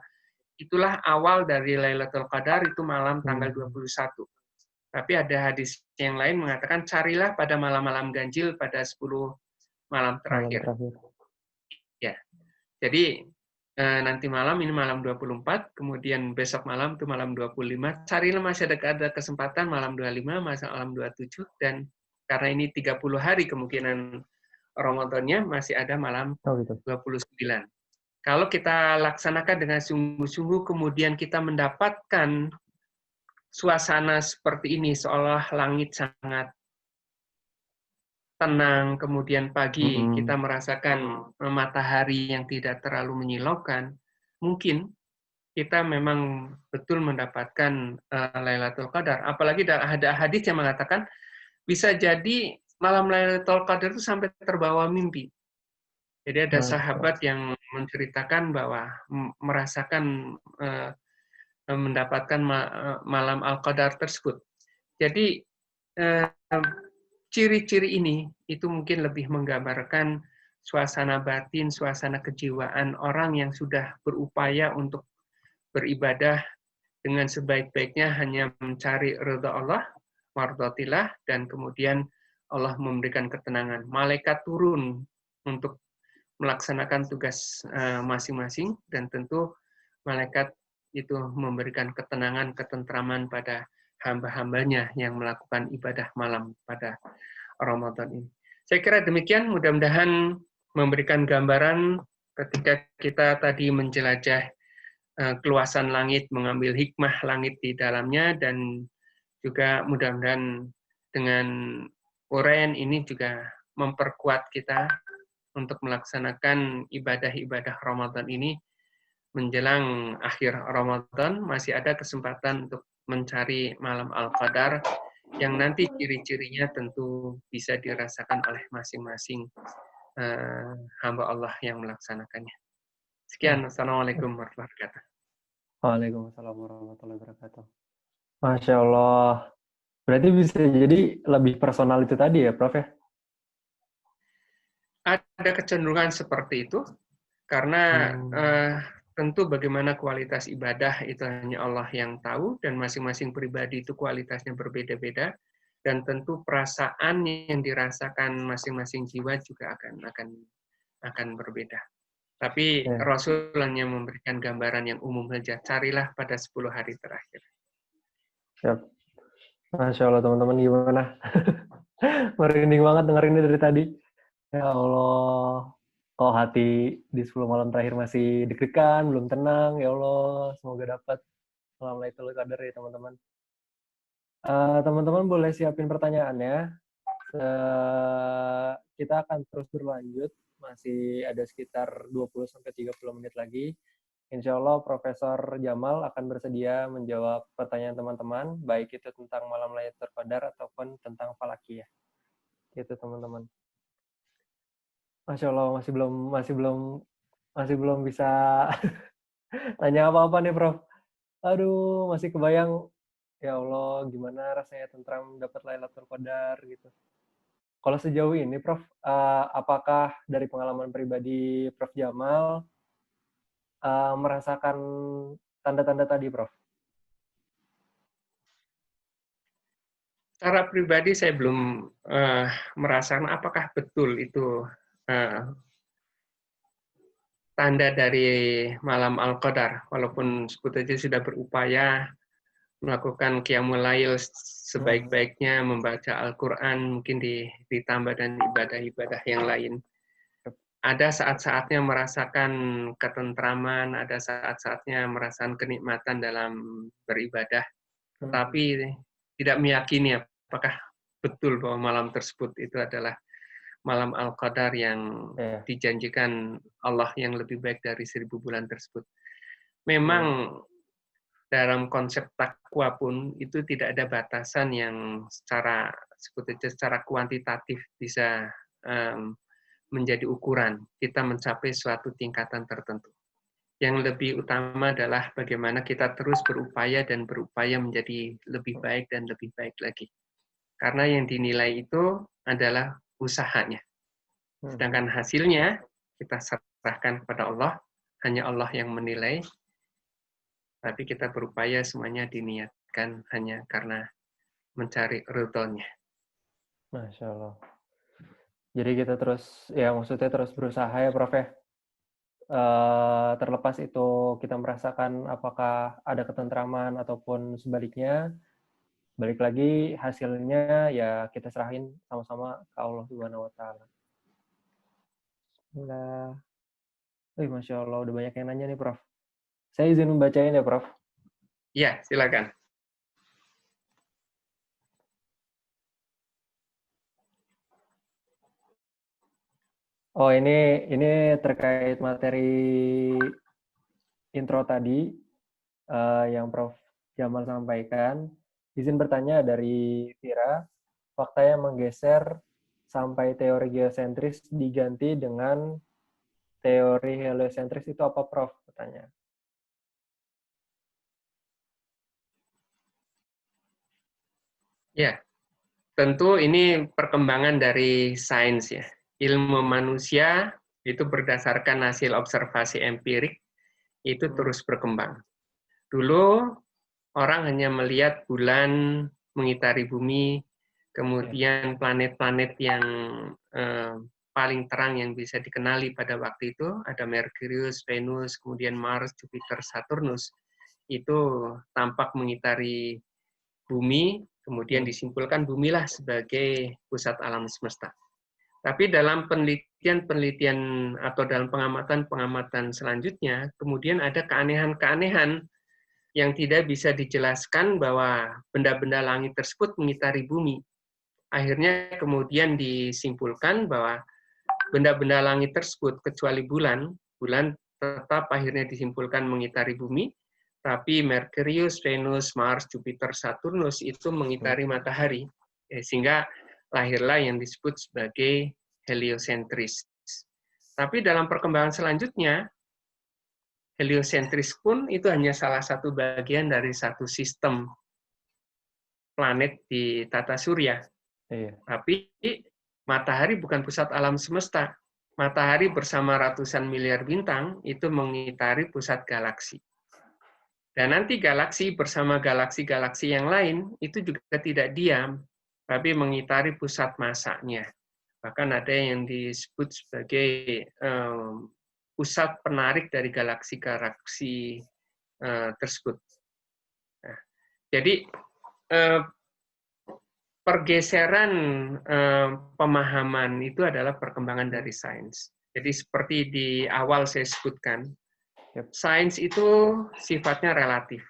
itulah awal dari Lailatul Qadar, itu malam tanggal 21. Tapi ada hadis yang lain mengatakan carilah pada malam-malam ganjil pada 10 malam terakhir. Ya. Jadi nanti malam, ini malam 24, kemudian besok malam itu malam 25. Carilah masih ada kesempatan malam 25, malam 27, dan karena ini 30 hari kemungkinan Ramadannya masih ada malam 29. Kalau kita laksanakan dengan sungguh-sungguh, kemudian kita mendapatkan suasana seperti ini, seolah langit sangat tenang, kemudian pagi kita merasakan matahari yang tidak terlalu menyilaukan, mungkin kita memang betul mendapatkan Lailatul Qadar. Apalagi ada hadis yang mengatakan bisa jadi malam Lailatul Qadar itu sampai terbawa mimpi. Jadi ada sahabat yang menceritakan bahwa merasakan mendapatkan malam Al-Qadar tersebut. Jadi ciri-ciri ini itu mungkin lebih menggambarkan suasana batin, suasana kejiwaan orang yang sudah berupaya untuk beribadah dengan sebaik-baiknya hanya mencari ridha Allah, mardhatillah, dan kemudian Allah memberikan ketenangan. Malaikat turun untuk melaksanakan tugas masing-masing, dan tentu malaikat itu memberikan ketenangan, ketentraman pada hamba-hambanya yang melakukan ibadah malam pada Ramadan ini. Saya kira demikian, mudah-mudahan memberikan gambaran ketika kita tadi menjelajah keluasan langit, mengambil hikmah langit di dalamnya, dan juga mudah-mudahan dengan uraian ini juga memperkuat kita untuk melaksanakan ibadah-ibadah Ramadan ini. Menjelang akhir Ramadan masih ada kesempatan untuk mencari malam Al-Qadar yang nanti ciri-cirinya tentu bisa dirasakan oleh masing-masing hamba Allah yang melaksanakannya. Sekian, Assalamualaikum warahmatullahi wabarakatuh. Waalaikumsalam warahmatullahi wabarakatuh. Masya Allah. Berarti bisa jadi lebih personal itu tadi ya, Prof ya? Ada kecenderungan seperti itu, karena tentu bagaimana kualitas ibadah itu hanya Allah yang tahu, dan masing-masing pribadi itu kualitasnya berbeda-beda, dan tentu perasaan yang dirasakan masing-masing jiwa juga akan berbeda. Tapi Rasul hanya memberikan gambaran yang umum saja, carilah pada 10 hari terakhir. Siap. Masya Allah, teman-teman, gimana? Merinding banget dengerin ini dari tadi. Ya Allah, kok hati di 10 malam terakhir masih deg-degan, belum tenang. Ya Allah, semoga dapat malam Lailatul Qadar ya, teman-teman. Teman-teman boleh siapin pertanyaannya. Kita akan terus berlanjut. Masih ada sekitar 20-30 menit lagi. Insya Allah Profesor Jamal akan bersedia menjawab pertanyaan teman-teman, baik itu tentang malam Lailatul Qadar ataupun tentang falakiyah. Gitu teman-teman. Masya Allah, masih belum bisa tanya apa-apa nih Prof. Aduh, masih kebayang, ya Allah, gimana rasanya tentram dapat Lailatul Qadar gitu. Kalau sejauh ini Prof, apakah dari pengalaman pribadi Prof Jamal merasakan tanda-tanda tadi, Prof? Secara pribadi saya belum merasakan apakah betul itu tanda dari malam Al-Qadar, walaupun sebetulnya sudah berupaya melakukan qiyamul lail sebaik-baiknya, membaca Al-Quran, mungkin ditambah dan ibadah-ibadah yang lain. Ada saat-saatnya merasakan ketentraman, ada saat-saatnya merasakan kenikmatan dalam beribadah, tetapi tidak meyakini apakah betul bahwa malam tersebut itu adalah malam Al-Qadar yang dijanjikan Allah yang lebih baik dari 1000 bulan tersebut. Memang dalam konsep takwa pun itu tidak ada batasan yang secara kuantitatif bisa menjadi ukuran kita mencapai suatu tingkatan tertentu. Yang lebih utama adalah bagaimana kita terus berupaya menjadi lebih baik dan lebih baik lagi. Karena yang dinilai itu adalah usahanya. Sedangkan hasilnya kita serahkan kepada Allah, hanya Allah yang menilai, tapi kita berupaya semuanya diniatkan hanya karena mencari ridhonya. Masya Allah. Jadi kita terus, ya maksudnya terus berusaha ya Prof ya, terlepas itu kita merasakan apakah ada ketentraman ataupun sebaliknya, balik lagi hasilnya ya kita serahin sama-sama ke Allah Subhanahu wa taala. Bismillah. Masya Allah, udah banyak yang nanya nih, Prof. Saya izin membacain ya, Prof. Ya, silakan. Oh, ini terkait materi intro tadi yang Prof. Jamal sampaikan. Izin bertanya dari Vira, fakta yang menggeser sampai teori geosentris diganti dengan teori heliosentris itu apa, Prof? Katanya. Ya, tentu ini perkembangan dari sains ya. Ilmu manusia itu berdasarkan hasil observasi empirik itu terus berkembang. Dulu orang hanya melihat bulan mengitari bumi, kemudian planet-planet yang paling terang yang bisa dikenali pada waktu itu ada Merkurius, Venus, kemudian Mars, Jupiter, Saturnus. Itu tampak mengitari bumi, kemudian disimpulkan bumilah sebagai pusat alam semesta. Tapi dalam penelitian atau dalam pengamatan selanjutnya, kemudian ada keanehan-keanehan yang tidak bisa dijelaskan bahwa benda-benda langit tersebut mengitari bumi. Akhirnya kemudian disimpulkan bahwa benda-benda langit tersebut, kecuali bulan tetap akhirnya disimpulkan mengitari bumi, tapi Merkurius, Venus, Mars, Jupiter, Saturnus itu mengitari matahari, sehingga lahirlah yang disebut sebagai heliosentris. Tapi dalam perkembangan selanjutnya, heliosentris pun itu hanya salah satu bagian dari satu sistem planet di tata surya. Iya. Tapi matahari bukan pusat alam semesta. Matahari bersama ratusan miliar bintang itu mengitari pusat galaksi. Dan nanti galaksi bersama galaksi-galaksi yang lain itu juga tidak diam, tapi mengitari pusat masanya. Bahkan ada yang disebut sebagai pusat penarik dari galaksi-galaksi tersebut. Nah, jadi pergeseran pemahaman itu adalah perkembangan dari sains. Jadi seperti di awal saya sebutkan, sains itu sifatnya relatif.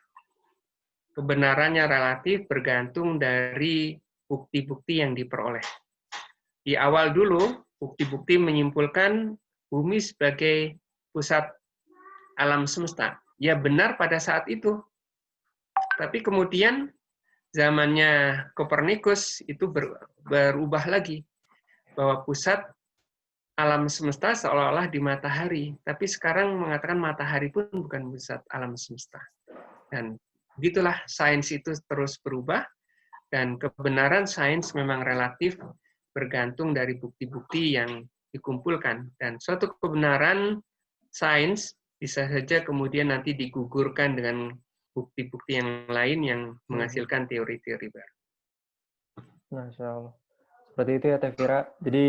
Kebenarannya relatif bergantung dari bukti-bukti yang diperoleh. Di awal dulu, bukti-bukti menyimpulkan bumi sebagai pusat alam semesta. Ya benar pada saat itu. Tapi kemudian zamannya Kopernikus itu berubah lagi. Bahwa pusat alam semesta seolah-olah di matahari. Tapi sekarang mengatakan matahari pun bukan pusat alam semesta. Dan begitulah sains itu terus berubah. Dan kebenaran sains memang relatif bergantung dari bukti-bukti yang dikumpulkan. Dan suatu kebenaran sains bisa saja kemudian nanti digugurkan dengan bukti-bukti yang lain yang menghasilkan teori-teori baru. Masya Allah. Seperti itu ya Teh Vira. Jadi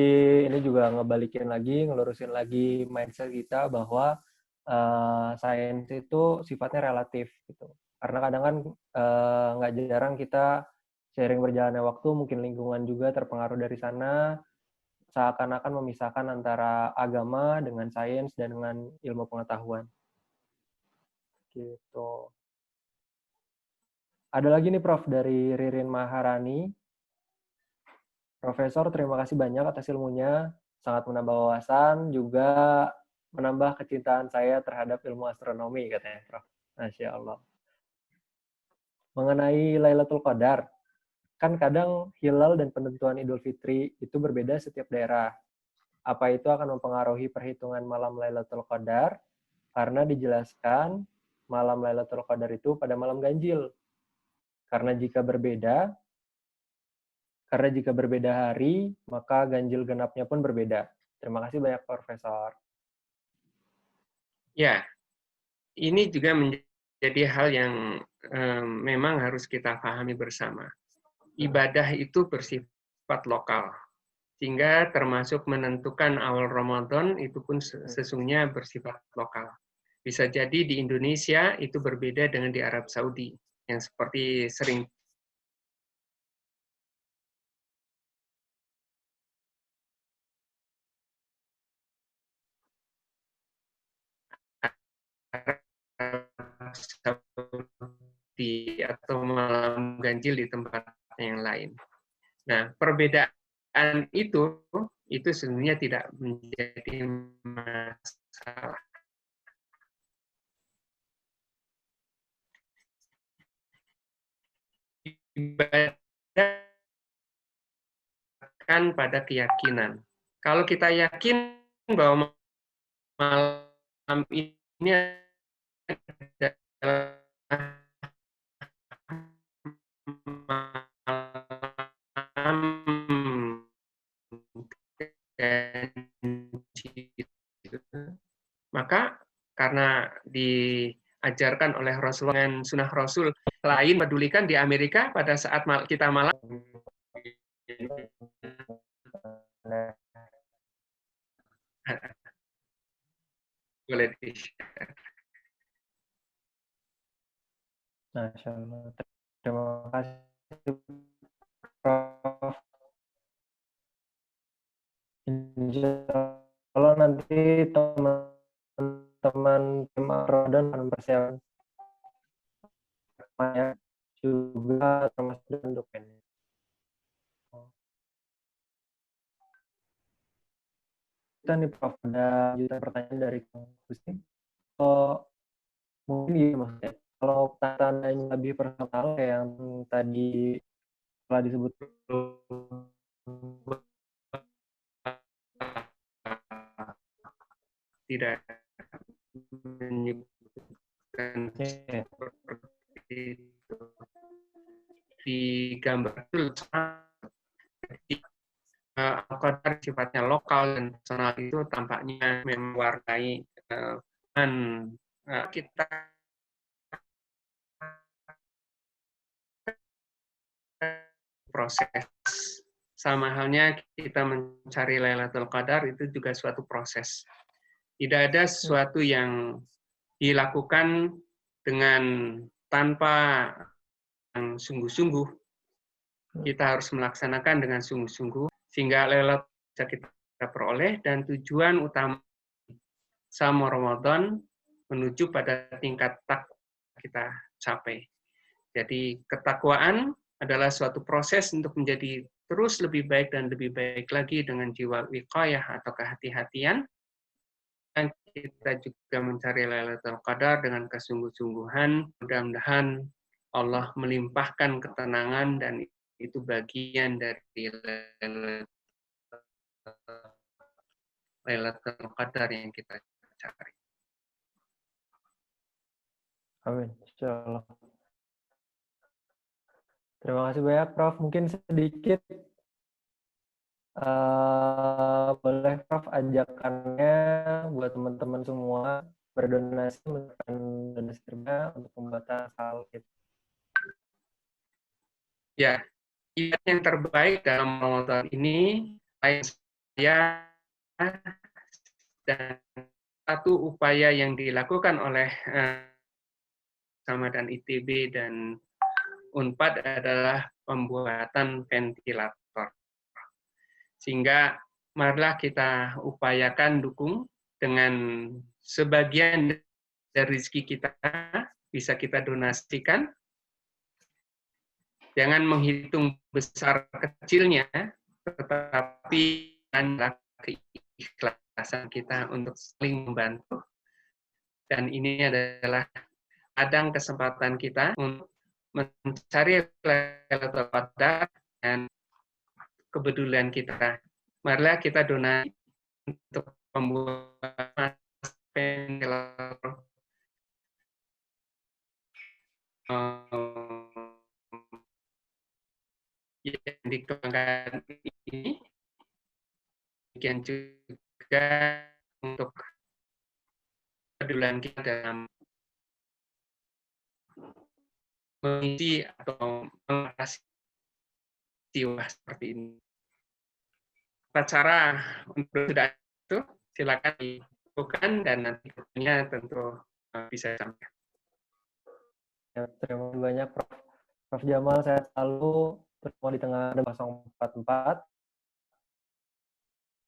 ini juga ngebalikin lagi, ngelurusin lagi mindset kita bahwa sains itu sifatnya relatif gitu. Karena kadang kan nggak jarang kita seiring berjalannya waktu, mungkin lingkungan juga terpengaruh dari sana, seakan-akan memisahkan antara agama dengan sains dan dengan ilmu pengetahuan. Gitu. Ada lagi nih Prof dari Ririn Maharani. Profesor, terima kasih banyak atas ilmunya. Sangat menambah wawasan, juga menambah kecintaan saya terhadap ilmu astronomi, katanya Prof. Masya Allah. Mengenai Lailatul Qadar, kan kadang hilal dan penentuan Idul Fitri itu berbeda setiap daerah. Apa itu akan mempengaruhi perhitungan malam Lailatul Qadar? Karena dijelaskan malam Lailatul Qadar itu pada malam ganjil. Karena jika berbeda hari, maka ganjil genapnya pun berbeda. Terima kasih banyak, Profesor. Ya, ini juga menjadi hal yang memang harus kita pahami bersama. Ibadah itu bersifat lokal. Sehingga termasuk menentukan awal Ramadan itu pun sesungguhnya bersifat lokal. Bisa jadi di Indonesia itu berbeda dengan di Arab Saudi, yang seperti sering Saudi atau malam ganjil di tempat yang lain. Nah, perbedaan itu sebenarnya tidak menjadi masalah. Ibadah kan pada keyakinan. Kalau kita yakin bahwa malam ini adalah malam maka karena diajarkan oleh Rasulullah dengan sunnah Rasul lain pedulikan di Amerika pada saat kita malam boleh di-share. Masya Allah. Terima kasih, Prof. Insya Allah nanti teman-teman tim Ramadan akan persiapan juga termasuk dokumennya. Kita nih Prof, ada juta pertanyaan dari Kang Husni. Mungkin gini maksudnya, kalau tanda yang lebih personal kayak yang tadi telah disebut tidak menyebutkan seperti itu di gambar itu Al-Qadar sifatnya lokal dan personal itu tampaknya mewarnai kita proses. Sama halnya kita mencari Lailatul Qadar itu juga suatu proses. Tidak ada sesuatu yang dilakukan dengan tanpa yang sungguh-sungguh. Kita harus melaksanakan dengan sungguh-sungguh sehingga Lailatul bisa kita peroleh dan tujuan utama sama Ramadan menuju pada tingkat takwa kita capai. Jadi ketakwaan adalah suatu proses untuk menjadi terus lebih baik dan lebih baik lagi dengan jiwa wiqayah atau kehati-hatian. Dan kita juga mencari Lailatul Qadar dengan kesungguh-sungguhan. Mudah-mudahan Allah melimpahkan ketenangan dan itu bagian dari Lailatul Qadar yang kita cari. Amin. Insyaallah. Terima kasih banyak Prof. Mungkin sedikit boleh Prof ajakannya buat teman-teman semua berdonasi menekan donasi terbaik untuk pembuatan hal itu. Ya, yang terbaik dalam Ramadan ini saya dan satu upaya yang dilakukan oleh sama dan ITB dan Unpad adalah pembuatan ventilator. Sehingga marilah kita upayakan dukung dengan sebagian dari rezeki kita bisa kita donasikan. Jangan menghitung besar kecilnya, tetapi adalah keikhlasan kita untuk saling membantu. Dan ini adalah adang kesempatan kita untuk mencari Lailatul Qadar dan kepedulian kita. Marilah kita donasi untuk pembuat ventilator yang dikembangkan ini. Demikian juga untuk kepedulian kita dalam mengisi atau mengatasi jiwa seperti ini. cara untuk sudah itu silakan dilakukan dan nanti kemudian tentu bisa sampai. Ya, terima kasih banyak Prof. Jamal. Saya selalu bertemu di tengah 044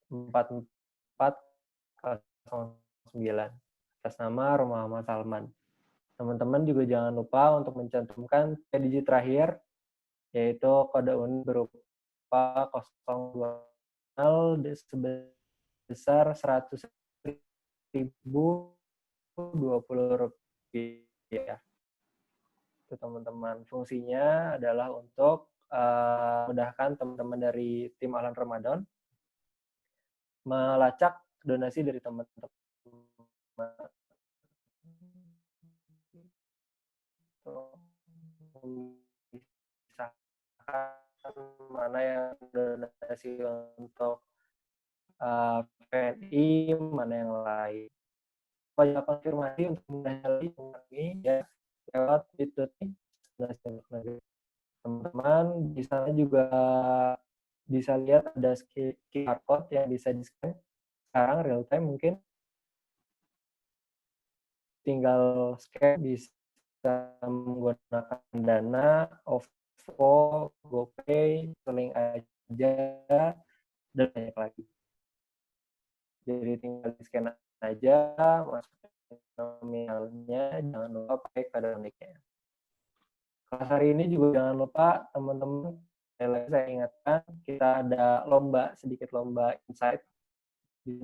4409 atas nama Roma Ahmad Salman. Teman-teman juga jangan lupa untuk mencantumkan digit terakhir, yaitu kode unik berupa 02 sebesar 100.020 rupiah. Itu teman-teman. Fungsinya adalah untuk memudahkan teman-teman dari tim Ahlan Ramadan melacak donasi dari teman-teman. Mana yang donasi untuk PNI, mana yang lain. Banyak konfirmasi untuk mengenai ya lewat bit.ly. Teman-teman di sana juga bisa lihat ada QR code yang bisa di-scan sekarang real time, mungkin tinggal scan, bisa menggunakan Dana, OVO, GoPay, Link aja, dan banyak lagi. Jadi tinggal di-scan aja, masukin nominalnya, jangan lupa pakai kode uniknya. Kelas hari ini juga jangan lupa teman-teman, saya ingatkan kita ada sedikit lomba insight di